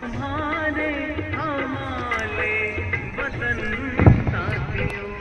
हमारे हमारे वतन साथियों,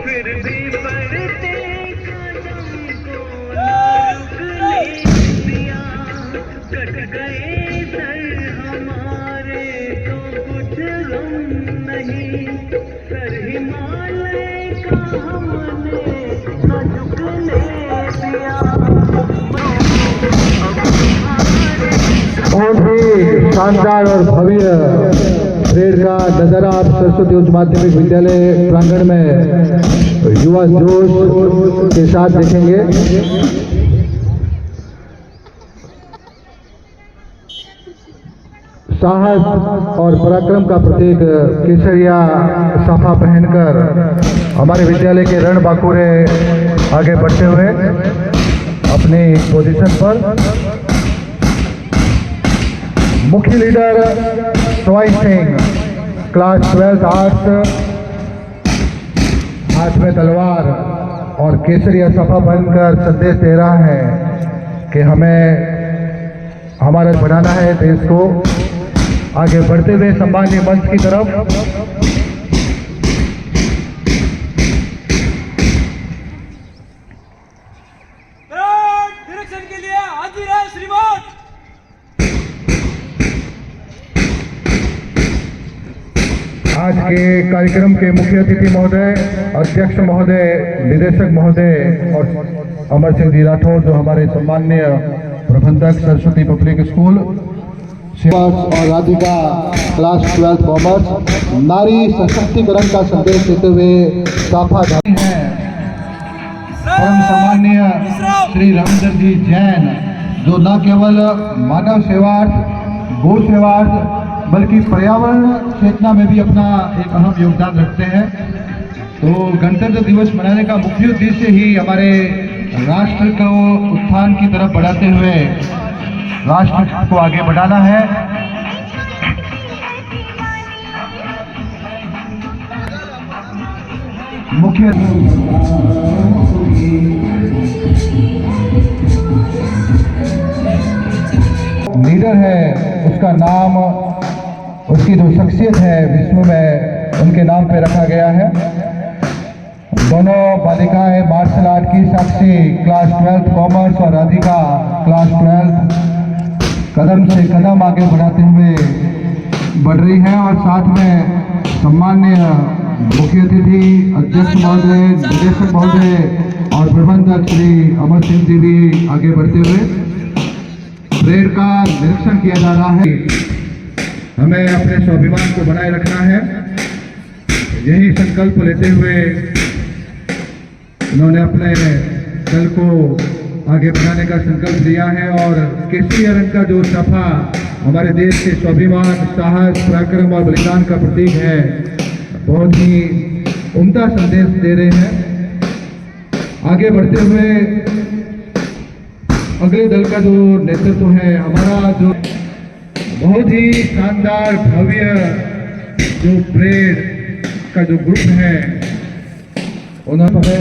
फिर भी बढ़ते कदम को ना रुकने दिया। कट गए सर हमारे तो कुछ गम नहीं, सर हिमालय का हमने न झुकने दिया। बहुत ही शानदार और भव्य परेड का नजारा आप सरस्वती उच्च माध्यमिक विद्यालय प्रांगण में युवा जोश के साथ देखेंगे। साहस और पराक्रम का प्रतीक केसरिया साफा पहनकर हमारे विद्यालय के रणबांकुरे आगे बढ़ते हुए अपनी पोजीशन पर। मुख्य लीडर सोई सिंह, क्लास 12 आर्ट्स, हाथ में तलवार और केसरिया साफा पहनकर संदेश दे रहा है कि हमें हमारा बढ़ाना है देश को। आगे बढ़ते हुए सम्मानीय मंच की तरफ निरीक्षण के लिए हाजिर है श्रीमान। आज के कार्यक्रम के मुख्य अतिथि महोदय, अध्यक्ष महोदय, निदेशक महोदय और अमर सिंह जी राठौर, जो हमारे सम्माननीय प्रबंधक सरस्वती पब्लिक स्कूल और राधिका क्लास 12 कॉमर्स, नारी सशक्तिकरण का संदेश देते हुए साफा जारी है। परम सम्माननीय श्री रविंद्र जी जैन, जो न केवल मानव सेवार्थ, गौ सेवार्थ बल्कि पर्यावरण चेतना में भी अपना एक अहम योगदान रखते हैं। तो गणतंत्र दिवस मनाने का मुख्य उद्देश्य ही हमारे राष्ट्र को उत्थान की तरफ बढ़ाते हुए राष्ट्र को आगे बढ़ाना है। मुख्य लीडर है, उसका नाम, उसकी जो शख्सियत है विश्व में उनके नाम पे रखा गया है। दोनों बालिकाएं मार्शल आर्ट की साक्षी क्लास 12 कॉमर्स और राधिका क्लास 12 कदम से कदम आगे बढ़ाते हुए बढ़ रही हैं। और साथ में सम्माननीय मुख्य अतिथि, अध्यक्ष महोदय, निदेशक महोदय और प्रबंधक श्री अमर सिंह जी भी आगे बढ़ते हुए परेड का निरीक्षण किया जा रहा है। हमें अपने स्वाभिमान को बनाए रखना है, यही संकल्प लेते हुए उन्होंने अपने दल को आगे बढ़ाने का संकल्प लिया है। और केसरिया रंग का जो साफा हमारे देश के स्वाभिमान, साहस, पराक्रम और बलिदान का प्रतीक है, बहुत ही उम्दा संदेश दे रहे हैं। आगे बढ़ते हुए अगले दल का जो नेतृत्व है, हमारा जो बहुत ही शानदार भव्य जो परेड का जो ग्रुप है, उन्होंने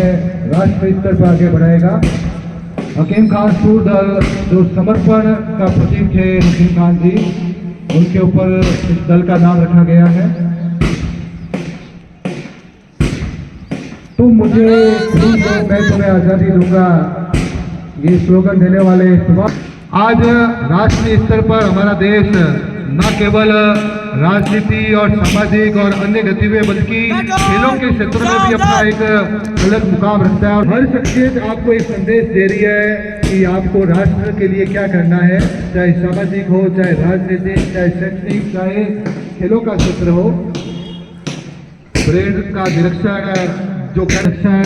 राष्ट्रीय स्तर पर आगे बढ़ाएगा। हकीम खान सूर दल, जो समर्पण का प्रतीक है हकीम खान जी, उनके ऊपर इस दल का नाम रखा गया है। तुम मुझे खून दो, मैं तुम्हें आजादी दूंगा, ये स्लोगन देने वाले आज राष्ट्रीय स्तर पर हमारा देश न केवल राजनीति और सामाजिक और अन्य गतिविधियां बल्कि खेलों के क्षेत्र में भी अपना एक अलग मुकाम रखता है। और हर शख्सियत आपको एक संदेश दे रही है कि आपको राष्ट्र के लिए क्या करना है, चाहे सामाजिक हो, चाहे राजनीतिक, चाहे शैक्षणिक, चाहे खेलों का क्षेत्र हो। परेड का निरीक्षण जो निरीक्षण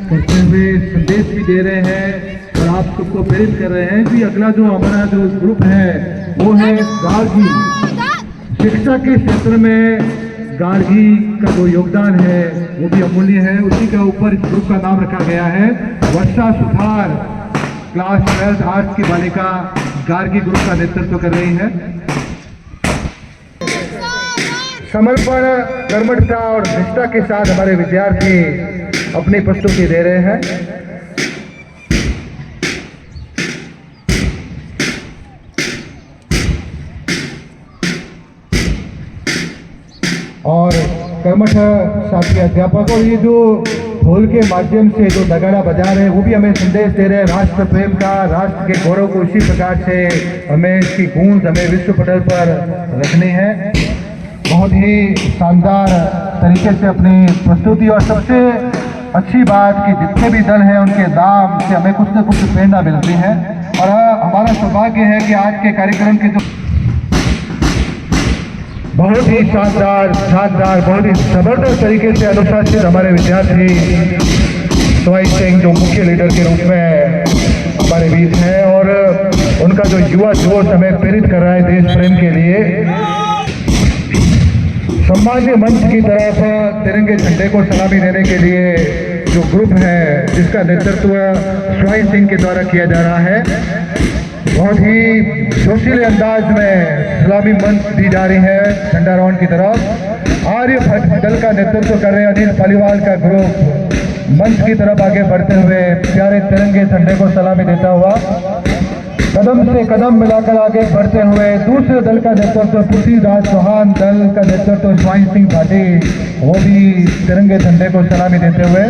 करते हुए संदेश भी दे रहे हैं और आप सबको प्रेरित कर रहे हैं कि अगला जो हमारा जो ग्रुप है वो है गार्गी। शिक्षा के क्षेत्र में गार्गी का जो योगदान है वो भी अमूल्य है। उसी के ऊपर इस ग्रुप का नाम रखा गया है। वर्षा सुथार क्लास 12 आर्ट्स की बालिका गार्गी ग्रुप का नेतृत्व कर रही है। समर्पण, कर्मठता और निष्ठा के साथ हमारे विद्यार्थी अपनी प्रस्तुति दे रहे हैं। और कर्मठ साथी अध्यापक और ये जो ढोल के माध्यम से जो नगाड़ा बजा रहे हैं वो भी हमें संदेश दे रहे हैं राष्ट्र प्रेम का, राष्ट्र के गौरव को इसी प्रकार से हमें इसकी गूंज हमें विश्व पटल पर रखनी है। बहुत ही शानदार तरीके से अपनी प्रस्तुति और सबसे अच्छी बात कि जितने भी दल हैं उनके नाम से हमें कुछ न कुछ प्रेरणा मिलती है। और हमारा सौभाग्य है कि आज के कार्यक्रम के जो बहुत ही शानदार बहुत ही जबरदस्त तरीके से अनुशासित हमारे विद्यार्थी स्वाई सिंह जो मुख्य लीडर के रूप में हमारे बीच हैं और उनका जो युवा जोश हमें प्रेरित कर रहा है देश प्रेम के लिए। सम्मान्य मंच की तरफ तिरंगे झंडे को सलामी देने के लिए जो ग्रुप है जिसका नेतृत्व स्वाई सिंह के द्वारा किया जा रहा है, बहुत ही जोशीले अंदाज में सलामी मंच दी जा रही है झंडारोहण की तरफ। आर्यभट्ट दल का नेतृत्व कर रहे अनिल पालीवाल का ग्रुप मंच की तरफ आगे बढ़ते हुए प्यारे तिरंगे झंडे को सलामी देता हुआ कदम से कदम मिलाकर आगे बढ़ते हुए दूसरे दल का नेतृत्व पृथ्वीराज चौहान दल का नेतृत्व स्वाई सिंह भाटी वो भी तिरंगे झंडे को सलामी देते हुए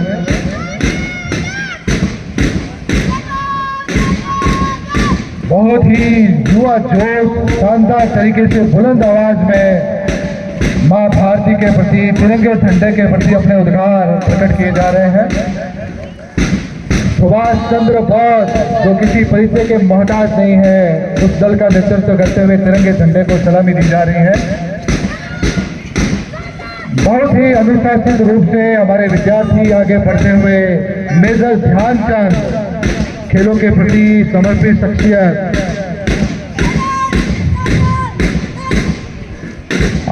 बहुत ही युवा जोश शानदार तरीके से बुलंद आवाज में माँ भारती के प्रति तिरंगे झंडे के प्रति अपने उद्गार प्रकट किए जा रहे हैं। सुभाष चंद्र बोस जो किसी परिचय के मोहताज नहीं है उस दल का नेतृत्व करते हुए तिरंगे झंडे को सलामी दी जा रही है। बहुत ही अनुशासित रूप से हमारे विद्यार्थी आगे बढ़ते हुए मेजर ध्यानचंद खेलों के प्रति समर्पित शख्सियत,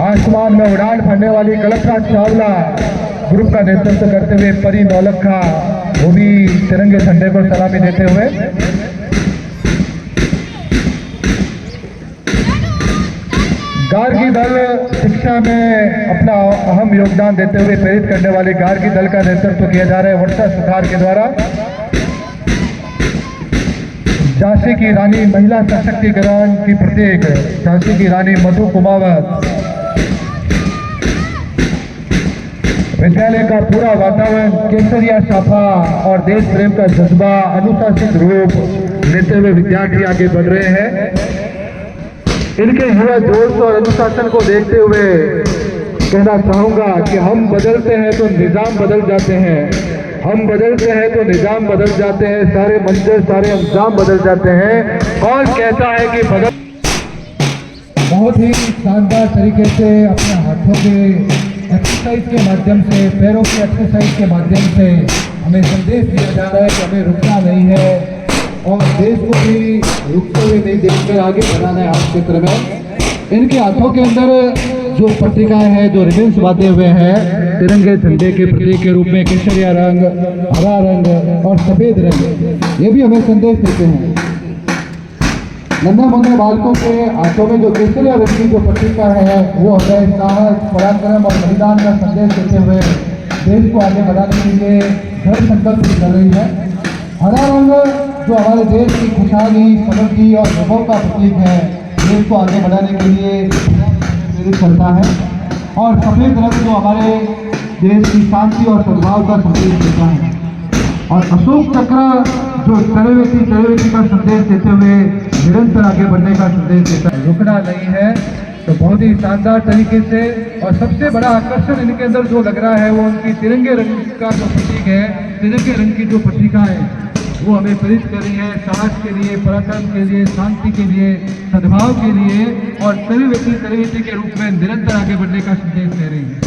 आसमान में उड़ान भरने वाली कल्पना चावला ग्रुप का नेतृत्व करते हुए परी नौलखा वो भी तिरंगे झंडे को सलामी देते हुए गार्गी दल शिक्षा में अपना अहम योगदान देते हुए प्रेरित करने वाले गार्गी दल का नेतृत्व किया जा रहा है वर्षा सुथार के द्वारा। झांसी की रानी महिला सशक्तिकरण की प्रतीक झांसी की रानी मधु कुमावत विद्यालय का पूरा वातावरण केसरिया साफा और देश प्रेम का जज्बा अनुशासित रूप लेते हुए विद्यार्थी आगे बढ़ रहे हैं। इनके युवा जोश और अनुशासन को देखते हुए कहना चाहूंगा कि हम बदलते हैं तो निजाम बदल जाते हैं, हम बदलते हैं तो निजाम बदल जाते हैं, सारे मंजर सारे अंजाम बदल जाते हैं। कौन कहता है कि बदल। बहुत ही शानदार तरीके से अपने हाथों के एक्सरसाइज के माध्यम से पैरों की एक्सरसाइज के माध्यम से हमें संदेश दिया जा रहा है कि हमें रुकना नहीं है और देश को भी रुकते हुए नहीं देखकर आगे बढ़ाना है। आज क्षेत्र में इनके हाथों के अंदर जो पट्टिकाएं हैं जो रिबन्स बांधे हुए हैं तिरंगे झंडे के प्रतीक के रूप में केसरिया रंग, हरा रंग और सफेद रंग, ये भी हमें संदेश देते हैं। नन्हे मुन्ने बालकों के हाथों में जो केसरिया रंग की जो पत्रिका है वो हमें साहस, पराक्रम और बलिदान का संदेश देते हुए देश को आगे बढ़ाने के लिए दृढ़ संकल्प कर रही है। हरा रंग जो हमारे देश की खुशहाली, समृद्धि और वैभव का प्रतीक है, देश को आगे बढ़ाने के लिए प्रेरित करता है। और सफेद रंग जो हमारे देश की शांति और सद्भाव का संदेश देता है। और अशोक चक्र जो चरवेती का संदेश देते हुए निरंतर आगे बढ़ने का संदेश देता है, रुकना नहीं है। तो बहुत ही शानदार तरीके से और सबसे बड़ा आकर्षण इनके अंदर जो लग रहा है वो उनकी तिरंगे रंग का जो प्रतीक है, तिरंगे रंग की जो पत्रिका है वो हमें प्रेरित कर रही है साहस के लिए, पराक्रम के लिए, शांति के लिए, सद्भाव के लिए और चरवेती के रूप में निरंतर आगे बढ़ने का संदेश दे रही है।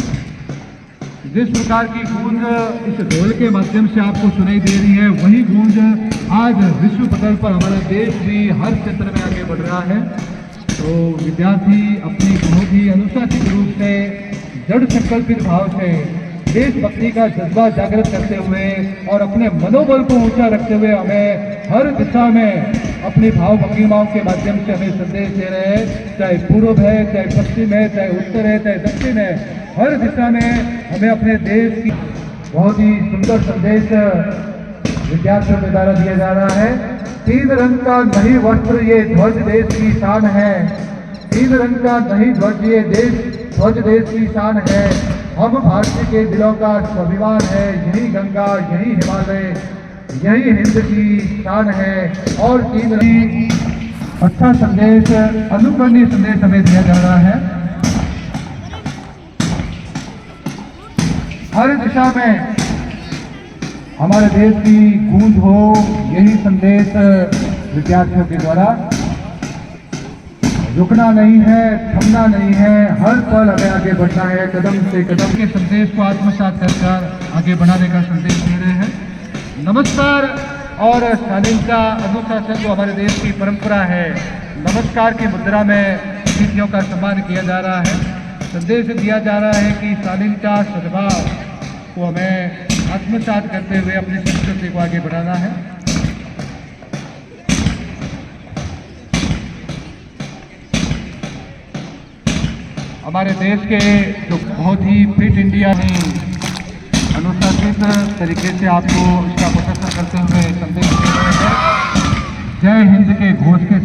जिस प्रकार की गूंज इस ढोल के माध्यम से आपको सुनाई दे रही है, वही गूंज आज विश्व पटल पर हमारा देश भी हर क्षेत्र में आगे बढ़ रहा है। तो विद्यार्थी अपनी बहुत ही अनुशासित रूप से दृढ़ संकल्पित भाव से देशभक्ति का जज्बा जागृत करते हुए और अपने मनोबल को ऊंचा रखते हुए हमें हर दिशा में अपनी भाव भंगिमाओं के माध्यम से हमें संदेश दे रहे हैं। चाहे पूर्व है, चाहे पश्चिम है, चाहे उत्तर है, चाहे दक्षिण है, हर दिशा में हमें अपने देश की बहुत ही सुंदर संदेश विद्यार्थियों के द्वारा दिया जा रहा है। 3 रंग का नहीं वस्त्र ये ध्वज देश की शान है, 3 रंग का नहीं ध्वज ये ध्वज देश की शान है। हम भारतीय के दिलों का स्वाभिमान है, यही गंगा यही हिमालय यही हिंद की शान है। और 3 रंग अच्छा संदेश, अनुकरणीय संदेश हमें दिया जा रहा है। हर दिशा में हमारे देश की गूंज हो, यही संदेश विद्यार्थियों के द्वारा। रुकना नहीं है, थमना नहीं है, हर पल हमें आगे बढ़ना है, कदम से कदम के संदेश को आत्मसात कर आगे बढ़ाने का संदेश दे रहे हैं। नमस्कार और शालीनता अनुशासन जो हमारे देश की परंपरा है, नमस्कार की मुद्रा में अतिथियों का सम्मान किया जा रहा है। संदेश दिया जा रहा है कि शालीनता सद्भाव को हमें आत्मसात करते हुए अपनी संस्कृति को आगे बढ़ाना है। हमारे देश के जो बहुत ही फिट इंडिया में अनुशासित तरीके से आपको इसका प्रदर्शन करते हुए संदेश दे रहे हैं। जय हिंद के घोष के